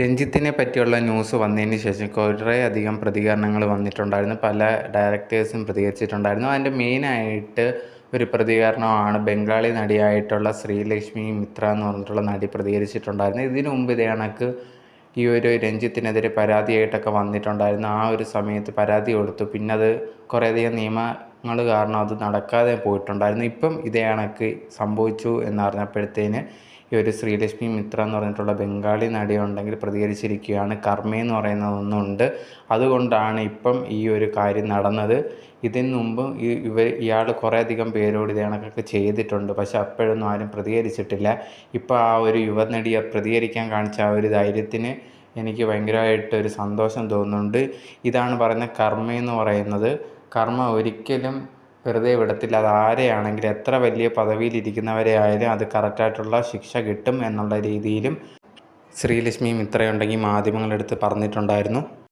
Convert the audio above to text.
രഞ്ജിത്തിനെ പറ്റിയുള്ള ന്യൂസ് വന്നതിന് ശേഷം കുറേയധികം പ്രതികരണങ്ങൾ വന്നിട്ടുണ്ടായിരുന്നു. പല ഡയറക്ടേഴ്സും പ്രതികരിച്ചിട്ടുണ്ടായിരുന്നു. അതിൻ്റെ മെയിനായിട്ട് ഒരു പ്രതികരണമാണ് ബംഗാളി നടിയായിട്ടുള്ള ശ്രീലക്ഷ്മി മിത്ര എന്ന് പറഞ്ഞിട്ടുള്ള നടി പ്രതികരിച്ചിട്ടുണ്ടായിരുന്നു. ഇതിനു മുമ്പ് ഇതേ കണക്ക് ഈ ഒരു രഞ്ജിത്തിനെതിരെ പരാതിയായിട്ടൊക്കെ വന്നിട്ടുണ്ടായിരുന്നു. ആ ഒരു സമയത്ത് പരാതി കൊടുത്തു. പിന്നെ അത് കുറേയധികം നിയമങ്ങൾ കാരണം അത് നടക്കാതെ പോയിട്ടുണ്ടായിരുന്നു. ഇപ്പം ഇതേ കണക്ക് സംഭവിച്ചു എന്നറിഞ്ഞപ്പോഴത്തേന് ഈ ഒരു ശ്രീലക്ഷ്മി മിത്ര എന്ന് പറഞ്ഞിട്ടുള്ള ബംഗാളി നടിയുണ്ടെങ്കിൽ പ്രതികരിച്ചിരിക്കുകയാണ്. കർമ്മയെന്ന് പറയുന്നതൊന്നുണ്ട്, അതുകൊണ്ടാണ് ഇപ്പം ഈ ഒരു കാര്യം നടന്നത്. ഇതിന് മുമ്പും ഇയാൾ കുറേയധികം പേരോട് ഇത് കണക്കൊക്കെ ചെയ്തിട്ടുണ്ട്, പക്ഷെ അപ്പോഴൊന്നും ആരും പ്രതികരിച്ചിട്ടില്ല. ഇപ്പോൾ ആ ഒരു യുവനടിയെ പ്രതികരിക്കാൻ കാണിച്ച ആ ഒരു ധൈര്യത്തിന് എനിക്ക് ഭയങ്കരമായിട്ടൊരു സന്തോഷം തോന്നുന്നുണ്ട്. ഇതാണ് പറയുന്ന കർമ്മയെന്ന് പറയുന്നത്. കർമ്മ ഒരിക്കലും വെറുതെ വിടത്തില്ല. അത് ആരെയാണെങ്കിലും, എത്ര വലിയ പദവിയിലിരിക്കുന്നവരെ ആയാലും അത് കറക്റ്റായിട്ടുള്ള ശിക്ഷ കിട്ടും എന്നുള്ള രീതിയിലും ശ്രീലക്ഷ്മി മിത്രയുണ്ടെങ്കിൽ മാധ്യമങ്ങളെടുത്ത് പറഞ്ഞിട്ടുണ്ടായിരുന്നു.